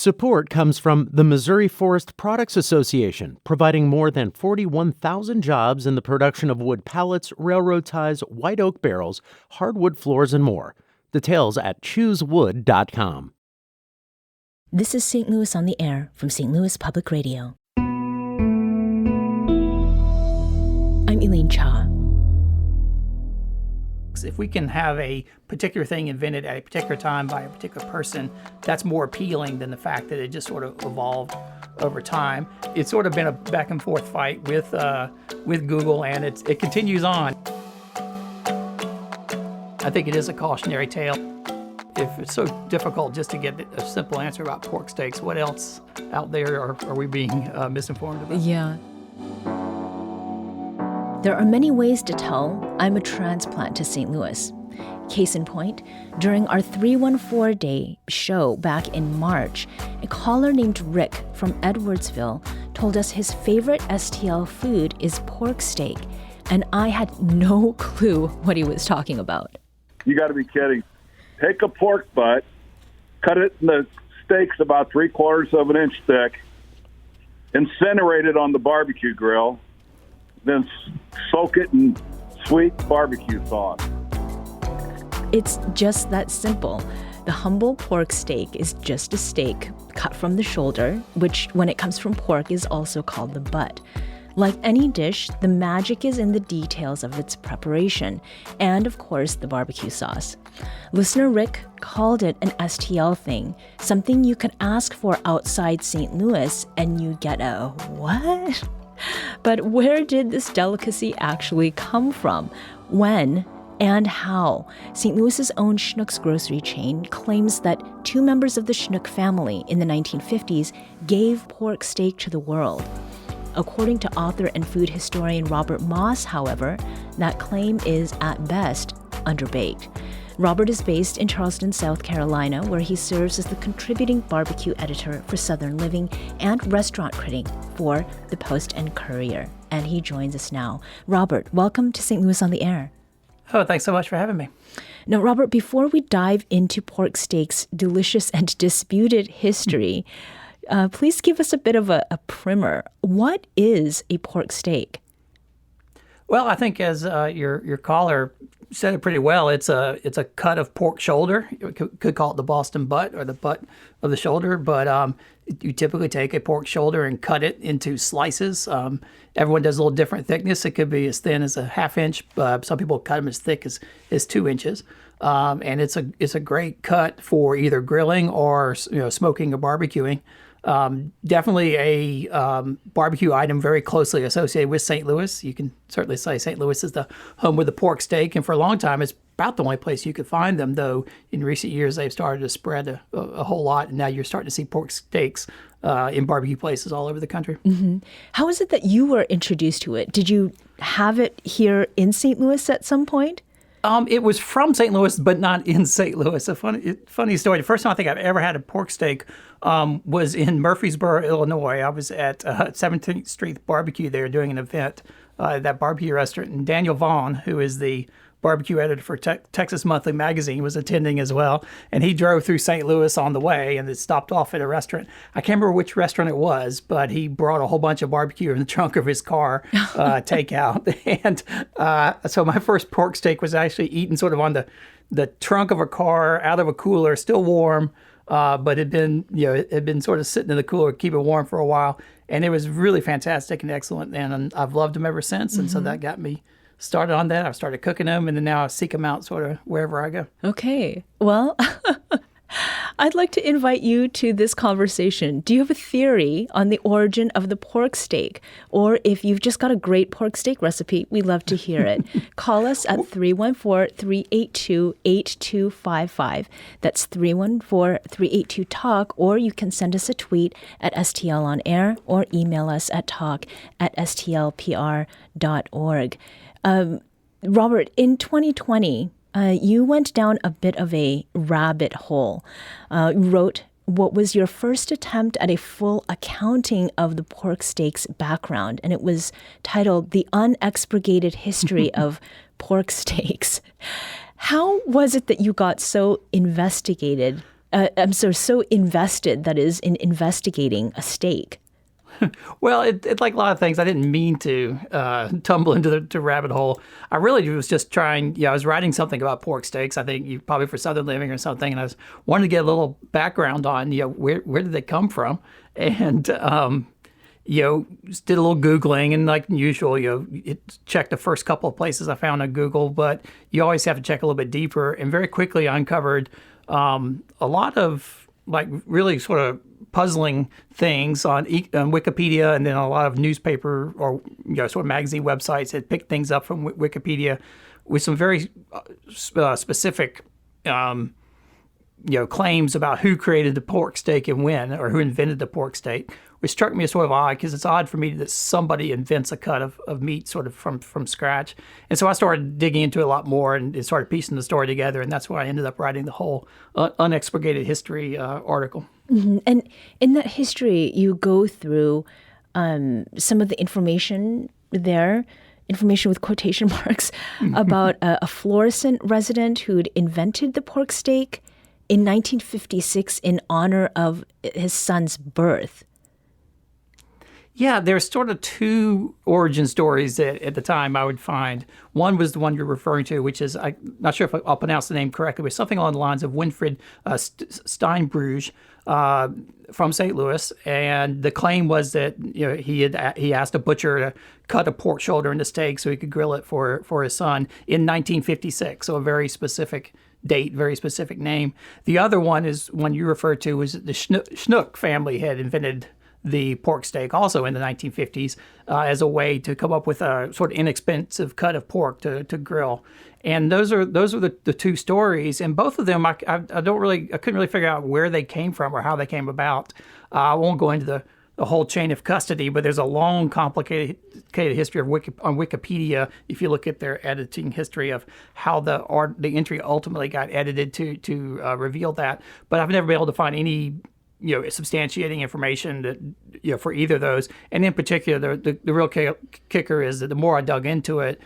Support comes from the Missouri Forest Products Association, providing more than 41,000 jobs in the production of wood pallets, railroad ties, white oak barrels, hardwood floors, and more. Details at choosewood.com. This is St. Louis on the Air from St. Louis Public Radio. I'm Elaine Cha. If we can have a particular thing invented at a particular time by a particular person, that's more appealing than the fact that it just sort of evolved over time. It's sort of been a back and forth fight with Google, and it continues on. I think it is a cautionary tale. If it's so difficult just to get a simple answer about pork steaks, what else out there are we being misinformed about? Yeah. There are many ways to tell I'm a transplant to St. Louis. Case in point, during our 314 Day show back in March, a caller named Rick from Edwardsville told us his favorite STL food is pork steak, and I had no clue what he was talking about. You got to be kidding. Take a pork butt, cut it into steaks about 3/4 of an inch thick, incinerate it on the barbecue grill, then soak it in sweet barbecue sauce. It's just that simple. The humble pork steak is just a steak cut from the shoulder, which when it comes from pork is also called the butt. Like any dish, the magic is in the details of its preparation and, of course, the barbecue sauce. Listener Rick called it an STL thing, something you can ask for outside St. Louis and you get a what? But where did this delicacy actually come from? When and how? St. Louis's own Schnucks grocery chain claims that two members of the Schnuck family in the 1950s gave pork steak to the world. According to author and food historian Robert Moss, however, that claim is at best underbaked. Robert is based in Charleston, South Carolina, where he serves as the contributing barbecue editor for Southern Living and restaurant critic for the Post and Courier. And he joins us now. Robert, welcome to St. Louis on the Air. Oh, thanks so much for having me. Now, Robert, before we dive into pork steak's delicious and disputed history, please give us a bit of a primer. What is a pork steak? Well, I think as your caller said it pretty well, it's a cut of pork shoulder. You could call it the Boston butt or the butt of the shoulder, but you typically take a pork shoulder and cut it into slices. Everyone does a little different thickness. It could be as thin as a half inch. Some people cut them as thick as 2 inches. And it's a great cut for either grilling or smoking or barbecuing. Definitely a barbecue item very closely associated with St. Louis. You can certainly say St. Louis is the home of the pork steak, and for a long time it's about the only place you could find them, though in recent years they've started to spread a whole lot, and now you're starting to see pork steaks in barbecue places all over the country. Mm-hmm. How is it that you were introduced to it? Did you have it here in St. Louis at some point? It was from St. Louis, but not in St. Louis. A funny story. The first time I think I've ever had a pork steak was in Murfreesboro, Illinois. I was at 17th Street Barbecue there doing an event at that barbecue restaurant. And Daniel Vaughn, who is the barbecue editor for Texas Monthly Magazine, was attending as well. And he drove through St. Louis on the way and it stopped off at a restaurant. I can't remember which restaurant it was, but he brought a whole bunch of barbecue in the trunk of his car, takeout. And so my first pork steak was actually eaten sort of on the trunk of a car, out of a cooler, still warm, but it had been sort of sitting in the cooler, keep it warm for a while. And it was really fantastic and excellent. And I've loved them ever since. And so that got me started on that. I started cooking them, and then now I seek them out sort of wherever I go. Okay. Well, I'd like to invite you to this conversation. Do you have a theory on the origin of the pork steak? Or if you've just got a great pork steak recipe, we'd love to hear it. Call us at 314-382-8255. That's 314-382-TALK. Or you can send us a tweet at STL on air or email us at talk@stlpr.org. Robert, in 2020, you went down a bit of a rabbit hole. You wrote what was your first attempt at a full accounting of the pork steak's background, and it was titled The Unexpurgated History of Pork Steaks. How was it that you got so investigated I'm so invested, that is, in investigating a steak. Well, it's like a lot of things. I didn't mean to tumble into the rabbit hole. I really was just trying. I was writing something about pork steaks. I think you probably for Southern Living or something, and I wanted to get a little background on where did they come from, and just did a little Googling, and like usual, it checked the first couple of places I found on Google, but you always have to check a little bit deeper. And very quickly, I uncovered a lot of like really sort of puzzling things on Wikipedia, and then a lot of newspaper or sort of magazine websites that picked things up from Wikipedia with some very specific claims about who created the pork steak and when, or who invented the pork steak, which struck me as sort of odd, because it's odd for me that somebody invents a cut of meat sort of from scratch. And so I started digging into it a lot more and started piecing the story together, and that's why I ended up writing the whole unexpurgated history article. Mm-hmm. And in that history, you go through some of the information there, information with quotation marks, about a Florissant resident who'd invented the pork steak in 1956 in honor of his son's birth. Yeah, there's sort of two origin stories that at the time I would find. One was the one you're referring to, which is, I'm not sure if I'll pronounce the name correctly, but something along the lines of Winfried Steinbruch from St. Louis. And the claim was that he asked a butcher to cut a pork shoulder into steak so he could grill it for his son in 1956. So a very specific date, very specific name. The other one is one you referred to, was the Schnuck family had invented the pork steak also in the 1950s as a way to come up with a sort of inexpensive cut of pork to grill. And those are the two stories, and both of them I couldn't really figure out where they came from or how they came about. I won't go into the whole chain of custody, but there's a long, complicated history on Wikipedia. If you look at their editing history of how the entry ultimately got edited to reveal that, but I've never been able to find any substantiating information that for either of those. And in particular, the real kicker is that the more I dug into it,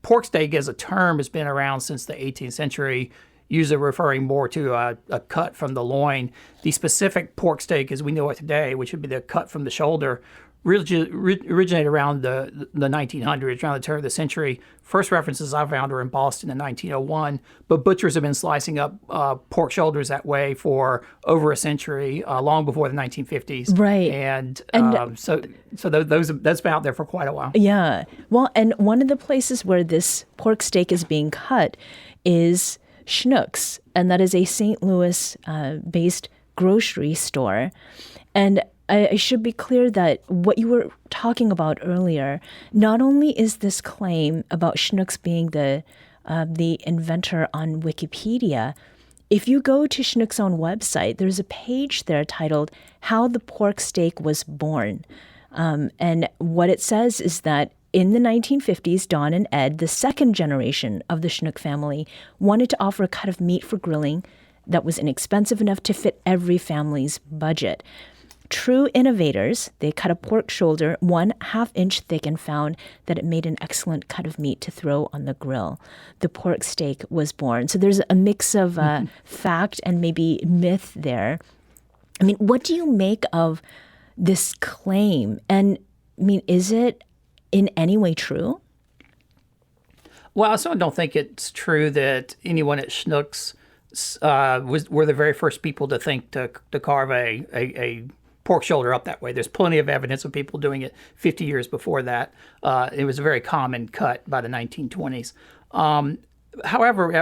pork steak as a term has been around since the 18th century, usually referring more to a cut from the loin. The specific pork steak as we know it today, which would be the cut from the shoulder, originated around the 1900s, around the turn of the century. First references I found are in Boston in 1901, but butchers have been slicing up pork shoulders that way for over a century, long before the 1950s. Right. And so that's been out there for quite a while. Yeah. Well, and one of the places where this pork steak is being cut is Schnucks, and that is a St. Louis based grocery store. And I should be clear that what you were talking about earlier, not only is this claim about Schnucks being the inventor on Wikipedia, if you go to Schnucks' own website, there's a page there titled How the Pork Steak Was Born. And what it says is that in the 1950s, Don and Ed, the second generation of the Schnuck family, wanted to offer a cut of meat for grilling that was inexpensive enough to fit every family's budget. True innovators, they cut a pork shoulder 1/2 inch thick and found that it made an excellent cut of meat to throw on the grill. The pork steak was born. So there's a mix of fact and maybe myth there. I mean, what do you make of this claim? And I mean, is it in any way true? Well, I certainly don't think it's true that anyone at Schnucks were the very first people to think to carve a pork shoulder up that way. There's plenty of evidence of people doing it 50 years before that. It was a very common cut by the 1920s. However,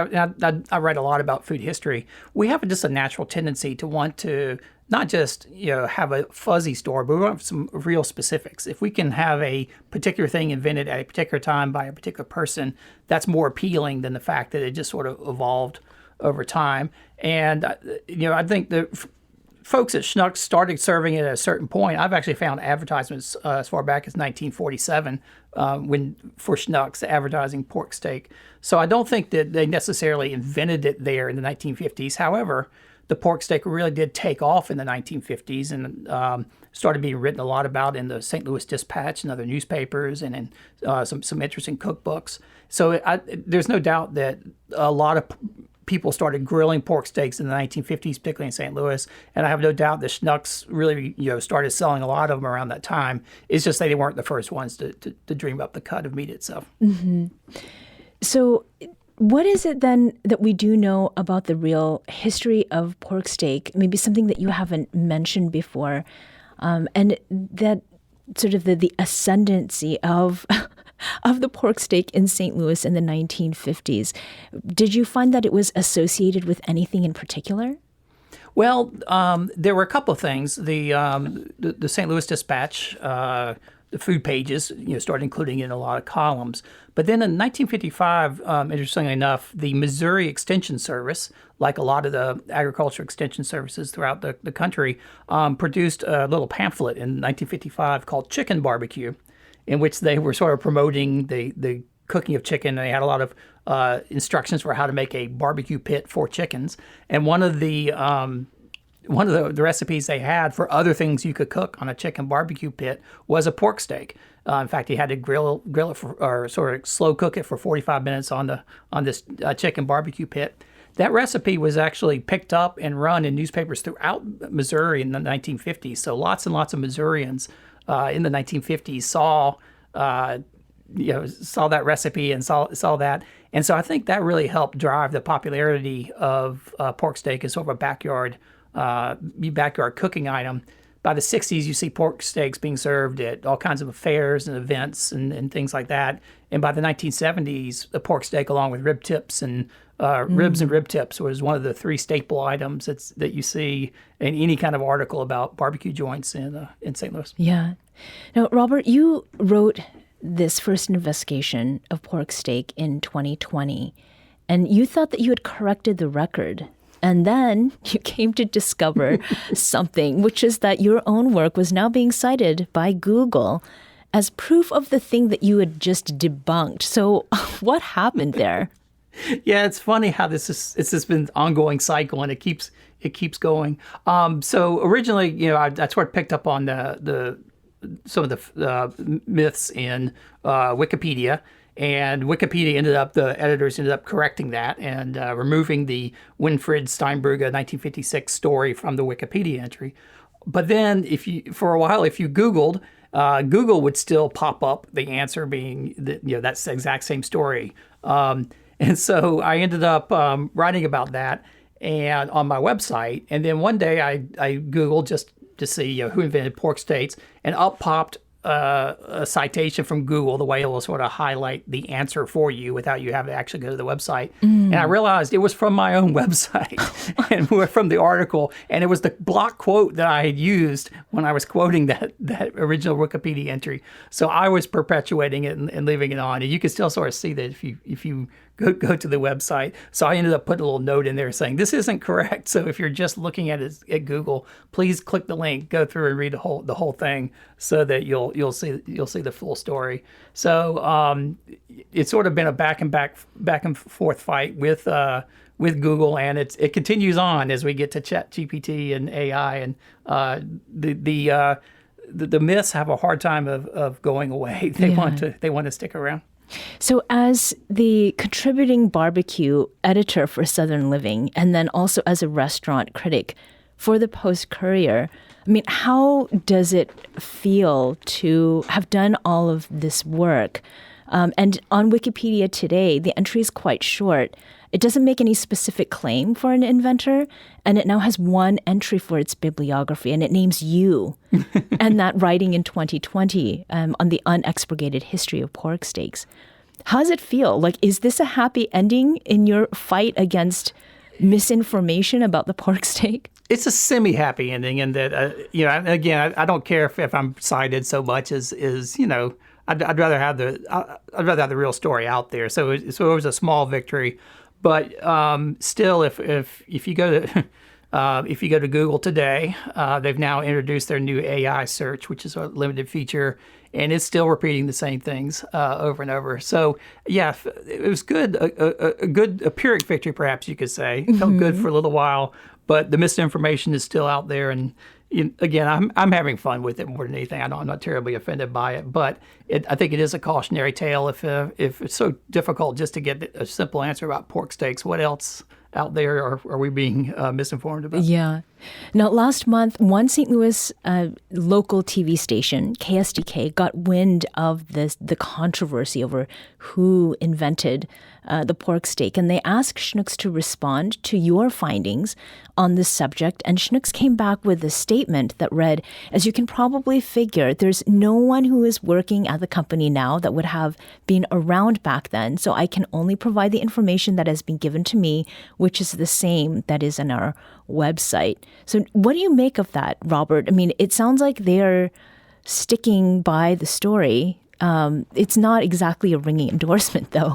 I write a lot about food history. We have just a natural tendency to want to not just have a fuzzy story, but we want some real specifics. If we can have a particular thing invented at a particular time by a particular person, that's more appealing than the fact that it just sort of evolved over time. And I think the folks at Schnucks started serving it at a certain point. I've actually found advertisements as far back as 1947 for Schnucks advertising pork steak. So I don't think that they necessarily invented it there in the 1950s. However, the pork steak really did take off in the 1950s and started being written a lot about in the St. Louis Dispatch and other newspapers and in some interesting cookbooks. So there's no doubt that a lot of people started grilling pork steaks in the 1950s, particularly in St. Louis. And I have no doubt the Schnucks really, started selling a lot of them around that time. It's just they weren't the first ones to dream up the cut of meat itself. Mm-hmm. So what is it then that we do know about the real history of pork steak? Maybe something that you haven't mentioned before, and that sort of the ascendancy of of the pork steak in St. Louis in the 1950s. Did you find that it was associated with anything in particular? Well, there were a couple of things. The St. Louis Dispatch, the food pages, started including in a lot of columns. But then in 1955, interestingly enough, the Missouri Extension Service, like a lot of the agriculture extension services throughout the country, produced a little pamphlet in 1955 called Chicken Barbecue, in which they were sort of promoting the cooking of chicken. They had a lot of instructions for how to make a barbecue pit for chickens. And one of the recipes they had for other things you could cook on a chicken barbecue pit was a pork steak. In fact, you had to grill it or sort of slow cook it for 45 minutes on this chicken barbecue pit. That recipe was actually picked up and run in newspapers throughout Missouri in the 1950s. So lots and lots of Missourians in the 1950s saw that recipe and saw that. And so I think that really helped drive the popularity of pork steak as sort of a backyard cooking item. By the 60s, you see pork steaks being served at all kinds of affairs and events and things like that. And by the 1970s, the pork steak, along with rib tips and ribs and rib tips, was one of the three staple items that you see in any kind of article about barbecue joints in St. Louis. Yeah. Now, Robert, you wrote this first investigation of pork steak in 2020, and you thought that you had corrected the record. And then you came to discover something, which is that your own work was now being cited by Google as proof of the thing that you had just debunked. So what happened there? Yeah, it's funny how it's just been an ongoing cycle, and it keeps going. So originally, I sort of picked up on some of the myths in Wikipedia. And Wikipedia the editors ended up correcting that and removing the Winfried Steinbrugge 1956 story from the Wikipedia entry. But then for a while, if you Googled, Google would still pop up the answer being that's the exact same story. And so I ended up writing about that and on my website. And then one day I Googled just to see who invented pork steaks, and up popped a citation from Google, the way it will sort of highlight the answer for you without you having to actually go to the website. And I realized it was from my own website and from the article. And it was the block quote that I had used when I was quoting that original Wikipedia entry. So I was perpetuating it and leaving it on. And you can still sort of see that if you go to the website. So I ended up putting a little note in there saying, this isn't correct. So if you're just looking at it at Google, please click the link, go through and read the whole thing so that you'll see the full story. So it's sort of been a back and forth fight with Google, and it continues on as we get to ChatGPT and AI, and the myths have a hard time of going away. They want to stick around. So as the contributing barbecue editor for Southern Living, and then also as a restaurant critic for the Post Courier, I mean, how does it feel to have done all of this work? And on Wikipedia today, the entry is quite short. It doesn't make any specific claim for an inventor, and it now has one entry for its bibliography, and it names you and that writing in 2020 on the unexpurgated history of pork steaks. How does it feel? Like, is this a happy ending in your fight against misinformation about the pork steak? It's a semi-happy ending in that, again, I don't care if I'm cited so much as I'd rather have the real story out there. So it was a small victory. But still, if you go to Google today, they've now introduced their new AI search, which is a limited feature, and it's still repeating the same things over and over. So yeah, it was good, a Pyrrhic victory, perhaps you could say. It felt good for a little while, but the misinformation is still out there, and again, I'm having fun with it more than anything. I'm not terribly offended by it, but I think it is a cautionary tale. If it's so difficult just to get a simple answer about pork steaks, what else out there, or are we being misinformed about? Yeah. Now, last month, one St. Louis local TV station, KSDK, got wind of the controversy over who invented the pork steak, and they asked Schnucks to respond to your findings on this subject. And Schnucks came back with a statement that read, "As you can probably figure, there's no one who is working at the company now that would have been around back then, so I can only provide the information that has been given to me, which is the same that is on our website." So what do you make of that, Robert? I mean, it sounds like they're sticking by the story. It's not exactly a ringing endorsement, though.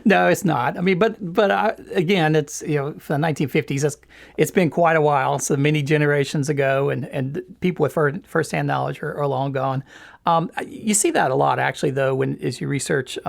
No, it's not. I mean, but again, it's, from the 1950s. It's been quite a while, so many generations ago, and people with firsthand knowledge are long gone. You see that a lot, actually, though, as you research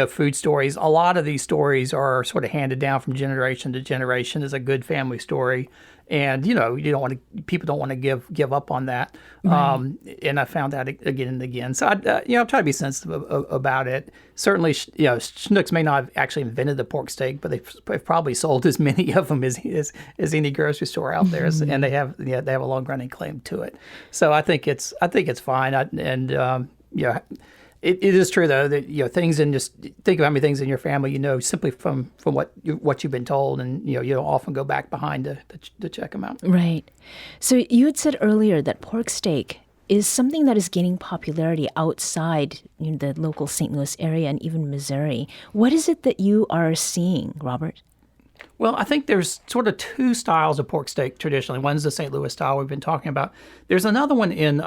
food stories. A lot of these stories are sort of handed down from generation to generation as a good family story. And, people don't want to give up on that. Right. And I found that again and again. So, I try to be sensitive about it. Certainly, Schnucks may not have actually invented the pork steak, but they've probably sold as many of them as any grocery store out there. Mm-hmm. And they have a long running claim to it. So I think it's fine. It is true, though, that things just think about how many things in your family simply from what you've been told, and you don't often go back behind to check them out. Right. So you had said earlier that pork steak is something that is gaining popularity outside the local St. Louis area and even Missouri. What is it that you are seeing, Robert? Well, I think there's sort of two styles of pork steak traditionally. One's the St. Louis style we've been talking about. There's another one in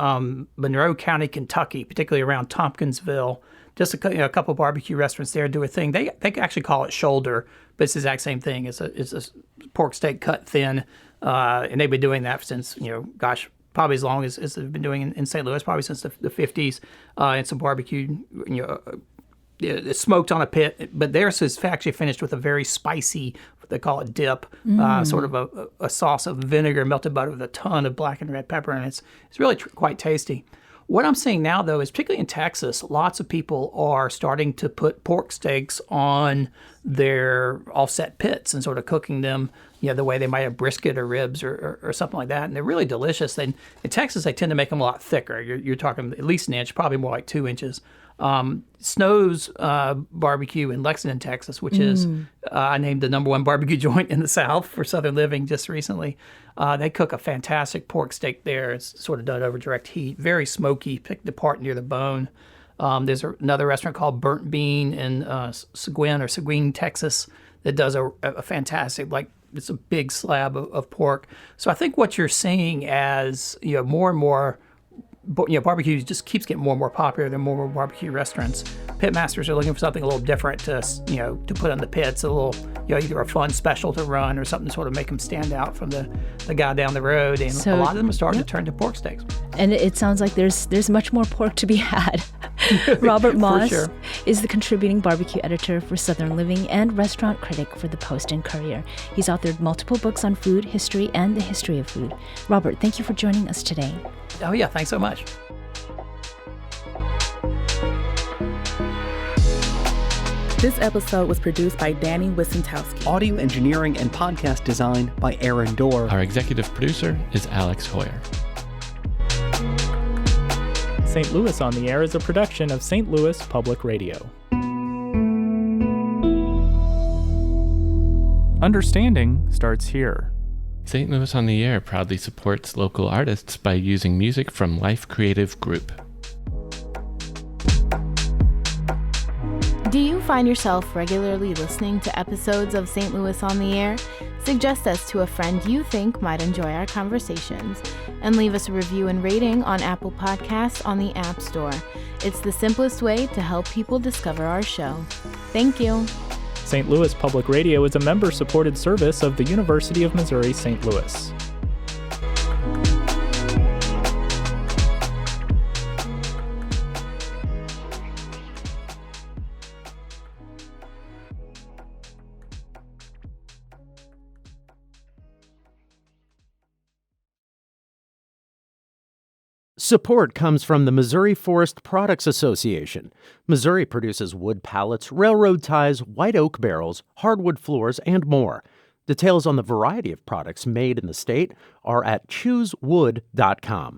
Monroe County, Kentucky, particularly around Tompkinsville. Just a couple of barbecue restaurants there do a thing. They actually call it shoulder, but it's the exact same thing. It's a pork steak cut thin, and they've been doing that since, probably as long as they've been doing in St. Louis, probably since the 50s. And some barbecue, it's smoked on a pit, but theirs is actually finished with a very spicy, what they call a dip, sort of a sauce of vinegar, melted butter with a ton of black and red pepper, and it's really quite tasty. What I'm seeing now, though, is particularly in Texas, lots of people are starting to put pork steaks on their offset pits and sort of cooking them, the way they might have brisket or ribs or something like that. And they're really delicious. In Texas, they tend to make them a lot thicker. You're talking at least an inch, probably more like 2 inches. Snow's Barbecue in Lexington, Texas, which is I named the number one barbecue joint in the South for Southern Living just recently. They cook a fantastic pork steak there. It's sort of done over direct heat, very smoky, picked apart near the bone. There's another restaurant called Burnt Bean in Seguin, Texas, that does a fantastic, it's a big slab of pork. So I think what you're seeing as more and more, barbecue just keeps getting more and more popular. There are more and more barbecue restaurants. Pitmasters are looking for something a little different to put on the pits, a little, either a fun special to run or something to sort of make them stand out from the guy down the road. And so, a lot of them are starting to turn to pork steaks. And it sounds like there's much more pork to be had. Robert Moss is the contributing barbecue editor for Southern Living and restaurant critic for the Post and Courier. He's authored multiple books on food history and the history of food. Robert, thank you for joining us today. Oh, yeah. Thanks so much. This episode was produced by Danny Wissentowski. Audio engineering and podcast design by Aaron Dorr. Our executive producer is Alex Hoyer. St. Louis on the Air is a production of St. Louis Public Radio. Understanding starts here. St. Louis on the Air proudly supports local artists by using music from Life Creative Group. Do you find yourself regularly listening to episodes of St. Louis on the Air? Suggest us to a friend you think might enjoy our conversations, and leave us a review and rating on Apple Podcasts on the App Store. It's the simplest way to help people discover our show. Thank you. St. Louis Public Radio is a member-supported service of the University of Missouri St. Louis. Support comes from the Missouri Forest Products Association. Missouri produces wood pallets, railroad ties, white oak barrels, hardwood floors, and more. Details on the variety of products made in the state are at choosewood.com.